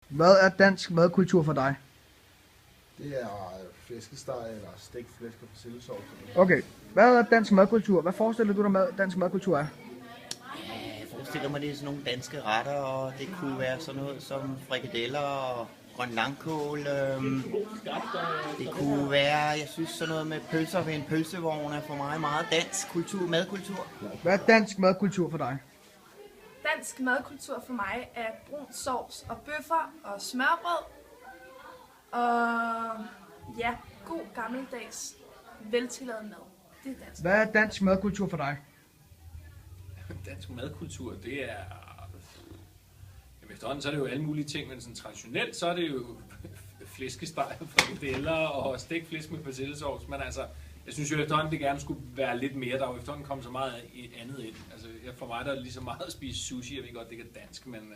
Hvad er dansk madkultur for dig? Det er flæskesteg eller stegt flæsk og persillesovs. Okay. Hvad er dansk madkultur? Hvad forestiller du dig med dansk madkultur er? Jeg forestiller mig, det er sådan nogle danske retter, og det kunne være sådan noget som frikadeller og grøn langkål. Det kunne være, jeg synes sådan noget med pølser ved en pølsevogn er for mig meget dansk madkultur. Hvad er dansk madkultur for dig? Dansk madkultur for mig er brun sovs og bøffer og smørbrød. Og ja, god gammeldags veltillavet mad. Det er dansk. Hvad er dansk madkultur for dig? Dansk madkultur, det er... Jamen efterhånden så er det jo alle mulige ting, men sådan traditionelt så er det jo flæskesteg, frikadeller og stegt flæsk med persillesovs. Men altså, jeg synes jo efterhånden, det gerne skulle være lidt mere. Der er jo efterhånden kommet så meget andet ind. Altså for mig der er det lige så meget at spise sushi. Jeg ved godt, det ikke er dansk, men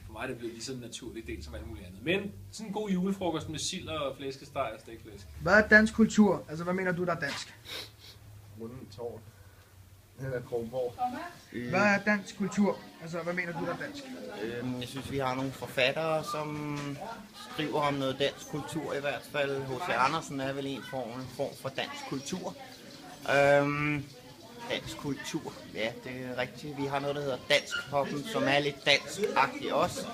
for mig er det blevet lige så en naturlig del som alt muligt andet. Men sådan en god julefrokost med sild og flæskesteg og stegt flæsk. Hvad er dansk kultur? Altså, hvad mener du, der er dansk? Runden tårn. Eller Kronborg. Hvad er dansk kultur? Altså, hvad mener du, der er dansk? Jeg synes, vi har nogle forfattere, som skriver om noget dansk kultur i hvert fald. H.C. Andersen er vel en form for dansk kultur. Dansk kultur, ja, det er rigtigt. Vi har noget, der hedder dansk poppen, som er lidt dansk-agtigt også.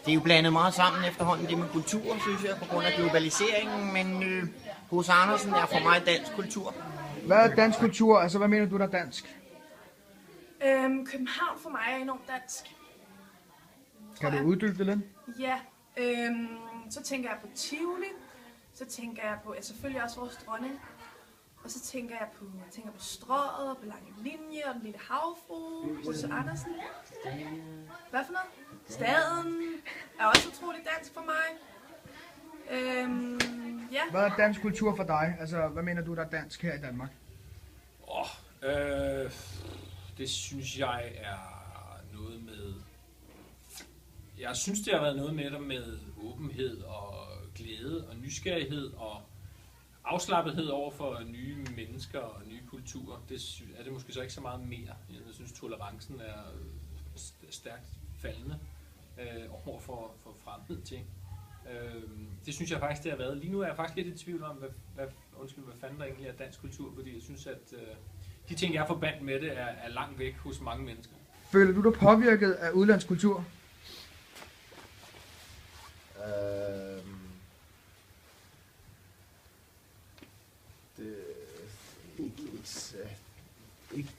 Det er jo blandet meget sammen efterhånden, det med kultur, synes jeg, på grund af globaliseringen. Men H.C. Andersen er for mig dansk kultur. Hvad er dansk kultur? Altså, hvad mener du, der er dansk? København for mig er enormt dansk. Kan du uddybe det lidt? Ja, så tænker jeg på Tivoli. Så tænker jeg på selvfølgelig også vores dronning. Og så tænker jeg på Strøget og på Lange Linje og Den Lille Havfrue, H.C. Andersen. Hvad for noget? Staden er også utrolig dansk for mig. Ja. Hvad er dansk kultur for dig? Altså, hvad mener du, der er dansk her i Danmark? Det synes jeg er noget med... Jeg synes, det har været noget med åbenhed og glæde og nysgerrighed og afslappethed over for nye mennesker og nye kulturer. Det er det måske så ikke så meget mere. Jeg synes, tolerancen er stærkt faldende over for fremmede ting. Det synes jeg faktisk, det har været. Lige nu er jeg faktisk lidt i tvivl om, hvad fanden der egentlig er dansk kultur, fordi jeg synes, at de ting, jeg forbandt med det, er langt væk hos mange mennesker. Føler du dig påvirket af udlandsk kultur?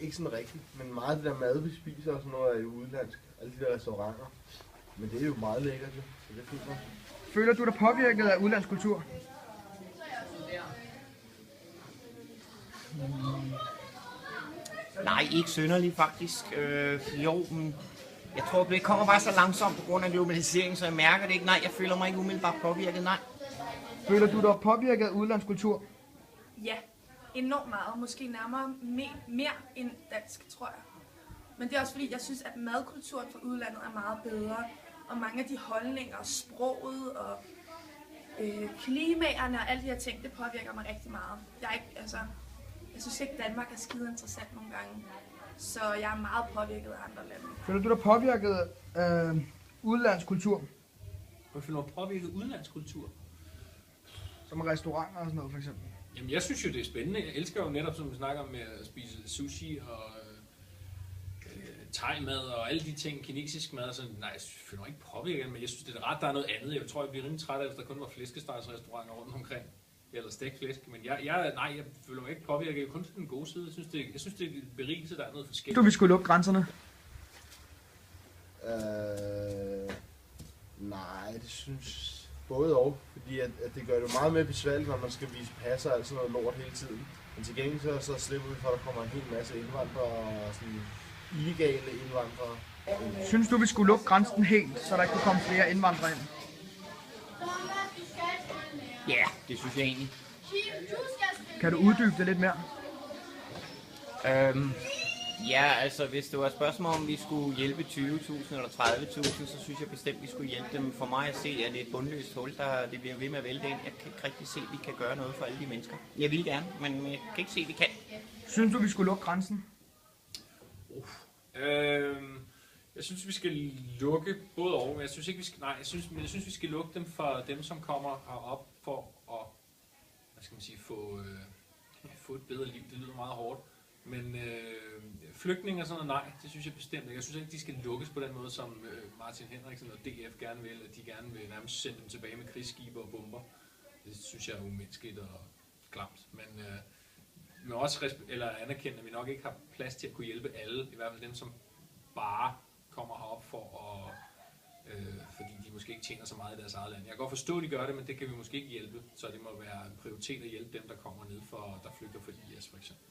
Ikke sådan rigtigt, men meget af det der mad, vi spiser og sådan noget, er jo udlandsk. Alle de der restauranter. Men det er jo meget lækkert, jo. Så det er fint. Føler du dig påvirket af udlandsk kultur? Nej, ikke synderligt faktisk. Jo, men jeg tror, det kommer bare så langsomt på grund af globalisering, så jeg mærker det ikke. Nej, jeg føler mig ikke umiddelbart påvirket, nej. Føler du dig påvirket af udlandsk kultur? Ja, enormt meget. Måske nærmere mere end dansk, tror jeg. Men det er også fordi, jeg synes, at madkulturen fra udlandet er meget bedre. Og mange af de holdninger, sproget og klimaerne og alle de her ting, det påvirker mig rigtig meget. Jeg synes ikke, Danmark er skide interessant nogle gange. Så jeg er meget påvirket af andre lande. Føler du dig påvirket af udlandsk kultur? Hvad føler du påvirket udenlandsk kultur? Som restauranter og sådan noget, for eksempel. Jamen, jeg synes jo, det er spændende. Jeg elsker jo netop, som vi snakker om, med at spise sushi og thai-mad og alle de ting, kinesisk mad. Så, nej, jeg føler mig ikke påvirket, men jeg synes, det er ret, der er noget andet. Jeg tror, jeg bliver rimelig træt af, hvis der kun var flæskestegsrestauranter rundt omkring. Eller stegt flæsk. Men jeg føler mig ikke påvirket. Jeg er kun til den gode side. Jeg synes, det er en berigelse, der er noget forskelligt. Du, vi skulle lukke grænserne. Nej, det synes både og. Fordi at det gør det meget mere besværligt, når man skal vise pas og alt sådan noget lort hele tiden. Men til gengæld så slipper vi for, at der kommer en hel masse indvandrere og sådan illegale indvandrere. Synes du, vi skulle lukke grænsen helt, så der ikke kunne komme flere indvandrere ind? Ja, det synes jeg egentlig. Kan du uddybe det lidt mere? Ja, altså hvis det var et spørgsmål, om vi skulle hjælpe 20.000 eller 30.000, så synes jeg bestemt, vi skulle hjælpe dem. For mig at se, at det er et bundløst hul, det bliver ved med at vælte ind. Jeg kan ikke rigtig se, at vi kan gøre noget for alle de mennesker. Jeg vil gerne, men jeg kan ikke se, at vi kan. Synes du, vi skulle lukke grænsen? Jeg synes, vi skal lukke både og, men jeg synes ikke, vi skal, jeg synes, vi skal lukke dem for dem, som kommer herop for at, hvad skal man sige, få et bedre liv. Det lyder meget hårdt. Men flygtninge og sådan noget, nej, det synes jeg bestemt ikke. Jeg synes ikke, de skal lukkes på den måde, som Martin Henriksen og DF gerne vil, at de gerne vil nærmest sende dem tilbage med krigsskibe og bomber. Det synes jeg er umenneskeligt og klamt. Men også anerkende, at vi nok ikke har plads til at kunne hjælpe alle, i hvert fald dem, som bare kommer herop fordi de måske ikke tjener så meget i deres eget land. Jeg kan godt forstå, at de gør det, men det kan vi måske ikke hjælpe, så det må være en prioritet at hjælpe dem, der kommer ned der flygter for IS for eksempel.